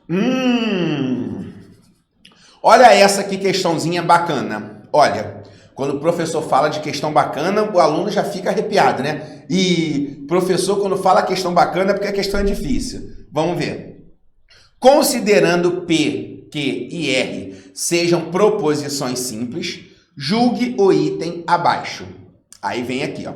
Hum. Olha essa aqui, questãozinha bacana. Olha, quando o professor fala de questão bacana, o aluno já fica arrepiado, né? E professor, quando fala questão bacana, é porque a questão é difícil. Vamos ver. Considerando P, Q e R sejam proposições simples, julgue o item abaixo. Aí vem aqui, ó.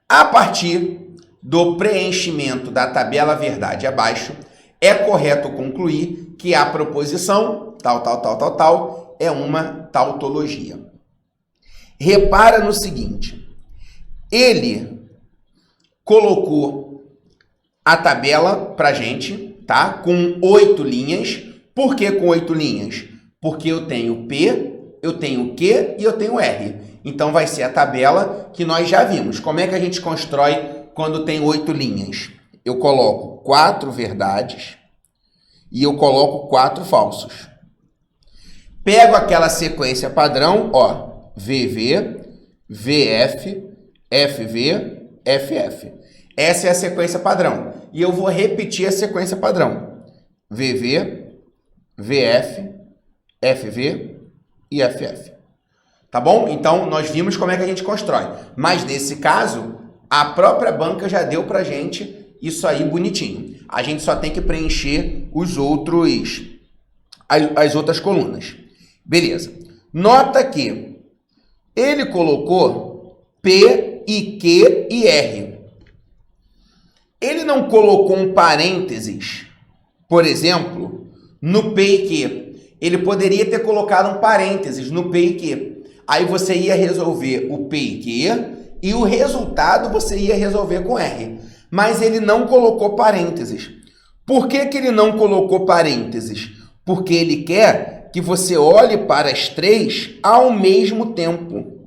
A partir do preenchimento da tabela verdade abaixo, é correto concluir que a proposição tal é uma tautologia. Repara no seguinte, ele colocou a tabela pra gente, tá? Com 8 linhas. Por que com 8 linhas? Porque eu tenho P, eu tenho Q e eu tenho R. Então vai ser a tabela que nós já vimos. Como é que a gente constrói quando tem 8 linhas? Eu coloco 4 verdades e eu coloco 4 falsos. Pego aquela sequência padrão, ó, VV, VF, FV, FF. Essa é a sequência padrão. E eu vou repetir a sequência padrão. VV, VF, FV e FF. Tá bom? Então, nós vimos como é que a gente constrói. Mas, nesse caso, a própria banca já deu pra gente isso aí bonitinho. A gente só tem que preencher as outras colunas. Beleza. Nota que ele colocou P, I, Q e R. Ele não colocou um parênteses, por exemplo, no P e Q. Ele poderia ter colocado um parênteses no P e Q. Aí você ia resolver o P e Q e o resultado você ia resolver com R. Mas ele não colocou parênteses. Por que que ele não colocou parênteses? Porque ele quer que você olhe para as 3 ao mesmo tempo.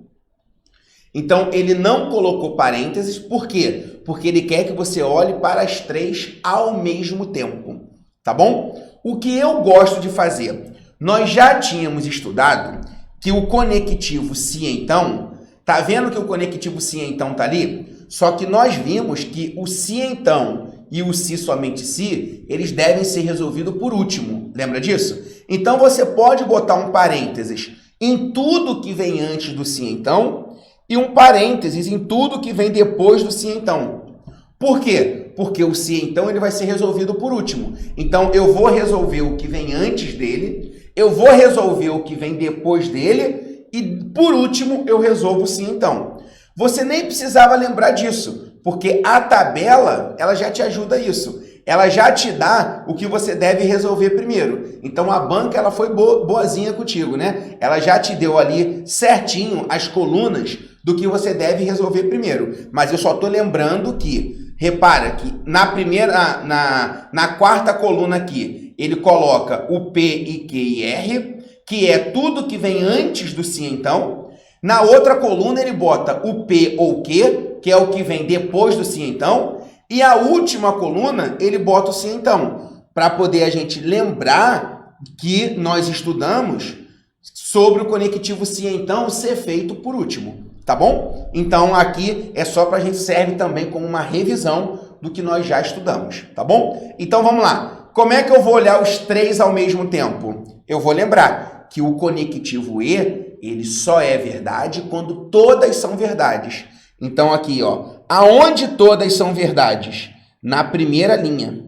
Então, ele não colocou parênteses, por quê? Porque ele quer que você olhe para as 3 ao mesmo tempo, tá bom? O que eu gosto de fazer? Nós já tínhamos estudado que o conectivo se então, tá vendo que o conectivo se então tá ali? Só que nós vimos que o se então e o se somente se, eles devem ser resolvidos por último, lembra disso? Então, você pode botar um parênteses em tudo que vem antes do se então e um parênteses em tudo que vem depois do se então. Por quê? Porque o se então ele vai ser resolvido por último. Então, eu vou resolver o que vem antes dele, eu vou resolver o que vem depois dele e, por último, eu resolvo o se então. Você nem precisava lembrar disso, porque a tabela ela já te ajuda isso. Ela já te dá o que você deve resolver primeiro. Então, a banca ela foi boazinha contigo, né? Ela já te deu ali certinho as colunas do que você deve resolver primeiro. Mas eu só estou lembrando que, repara que na quarta coluna aqui, ele coloca o P, I, Q e R, que é tudo que vem antes do se então. Na outra coluna, ele bota o P ou Q, que é o que vem depois do se então. E a última coluna, ele bota o se então, para poder a gente lembrar que nós estudamos sobre o conectivo se então ser feito por último, tá bom? Então, aqui é só para a gente serve também como uma revisão do que nós já estudamos, tá bom? Então, vamos lá. Como é que eu vou olhar os 3 ao mesmo tempo? Eu vou lembrar que o conectivo E, ele só é verdade quando todas são verdades. Então, aqui, ó, aonde todas são verdades? Na primeira linha.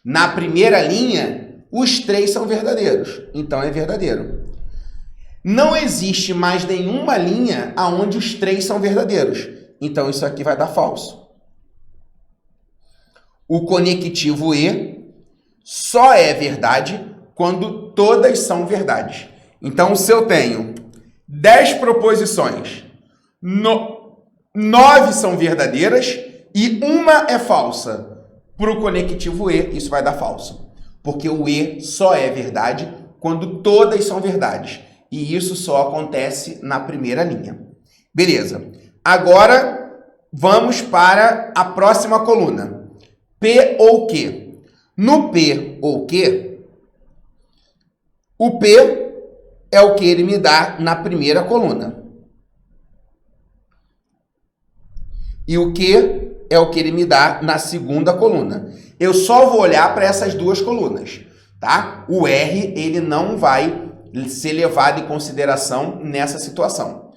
Na primeira linha, os 3 são verdadeiros. Então, é verdadeiro. Não existe mais nenhuma linha aonde os 3 são verdadeiros. Então, isso aqui vai dar falso. O conectivo E só é verdade quando todas são verdades. Então, se eu tenho 10 proposições, 9 são verdadeiras e uma é falsa. Para o conectivo E, isso vai dar falso. Porque o E só é verdade quando todas são verdades. E isso só acontece na primeira linha. Beleza. Agora, vamos para a próxima coluna. P ou Q. No P ou Q, o P é o que ele me dá na primeira coluna. E o Q é o que ele me dá na segunda coluna. Eu só vou olhar para essas duas colunas, tá? O R, ele não vai ser levado em consideração nessa situação.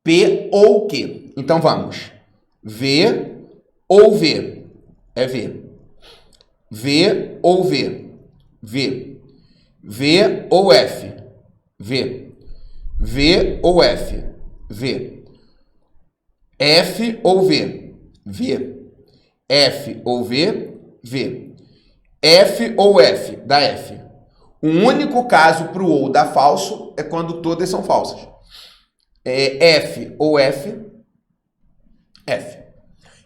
P ou Q. Então, vamos. V ou V. É V. V ou V. V. V ou F. V. V ou F. V. F ou V. V. F ou V. V. F ou F. Dá F. O único caso para o ou dar falso é quando todas são falsas. F ou F. F.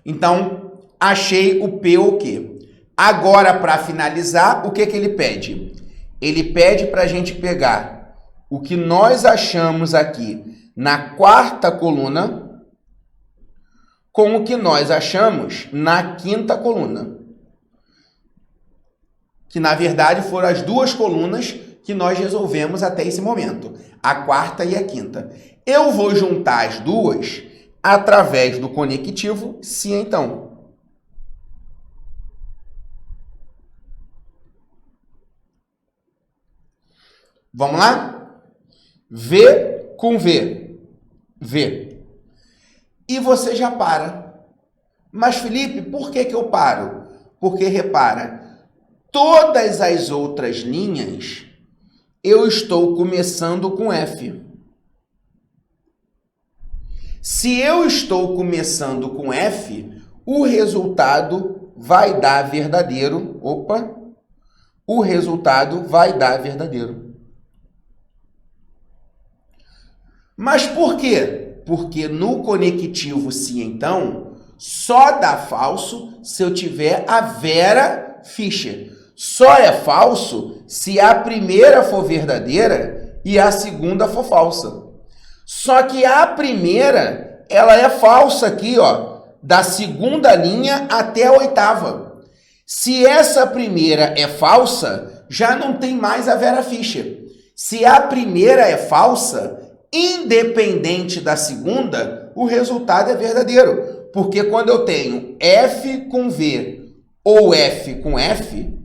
Então, achei o P ou Q. Agora, para finalizar, o que ele pede? Ele pede para a gente pegar o que nós achamos aqui na quarta coluna com o que nós achamos na quinta coluna. Que, na verdade, foram as duas colunas que nós resolvemos até esse momento. A quarta e a quinta. Eu vou juntar as duas através do conectivo se então. Vamos lá? V com V. V. E você já para. Mas, Felipe, por que eu paro? Porque, repara, todas as outras linhas eu estou começando com F. Se eu estou começando com F, o resultado vai dar verdadeiro. Opa! O resultado vai dar verdadeiro. Mas por quê? Porque no conectivo se então, só dá falso se eu tiver a Vera Fischer. Só é falso se a primeira for verdadeira e a segunda for falsa. Só que a primeira, ela é falsa aqui, ó, da segunda linha até a oitava. Se essa primeira é falsa, já não tem mais a Vera Fischer. Se a primeira é falsa, independente da segunda, o resultado é verdadeiro. Porque quando eu tenho F com V ou F com F,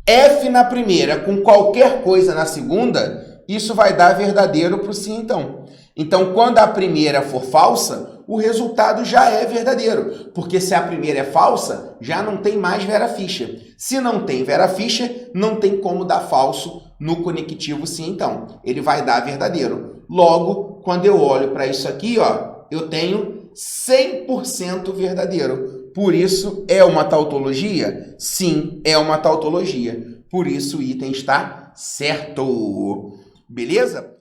F na primeira com qualquer coisa na segunda, isso vai dar verdadeiro para o sim então. Então, quando a primeira for falsa, o resultado já é verdadeiro. Porque se a primeira é falsa, já não tem mais Vera Fischer. Se não tem Vera Fischer, não tem como dar falso no conectivo sim então. Ele vai dar verdadeiro. Logo, quando eu olho para isso aqui, ó, eu tenho 100% verdadeiro. Por isso, é uma tautologia? Sim, é uma tautologia. Por isso, o item está certo. Beleza?